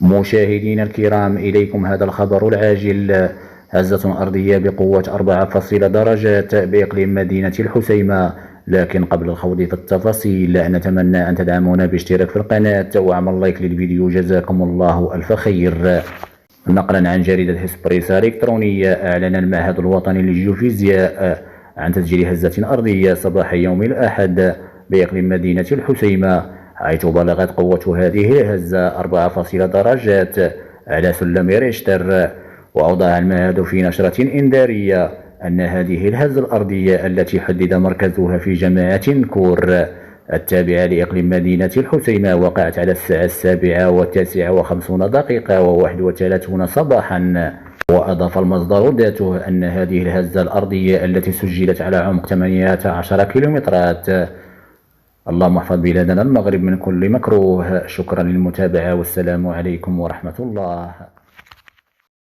مشاهدينا الكرام، إليكم هذا الخبر العاجل. هزة أرضية بقوة 4 درجات بإقليم مدينة الحسيمة. لكن قبل الخوض في التفاصيل نتمنى أن تدعمونا باشتراك في القناة وعمل لايك للفيديو، جزاكم الله ألف خير. نقلا عن جريدة إسبريسا الإلكترونية، أعلن المعهد الوطني للجيوفيزياء عن تسجيل هزة أرضية صباح يوم الأحد بإقليم مدينة الحسيمة، حيث بلغت قوة هذه الهزة 4 درجات على سلم ريشتر. وأوضح المعهد في نشرة إنذارية أن هذه الهزة الأرضية التي حدد مركزها في جماعة كور التابعة لإقليم مدينة الحسيمة وقعت على الساعة 7:59 و31 صباحا. وأضاف المصدر ذاته أن هذه الهزة الأرضية التي سجلت على عمق 18 كيلومترات. اللهم احفظ بلادنا المغرب من كل مكروه. شكرا للمتابعة، والسلام عليكم ورحمة الله.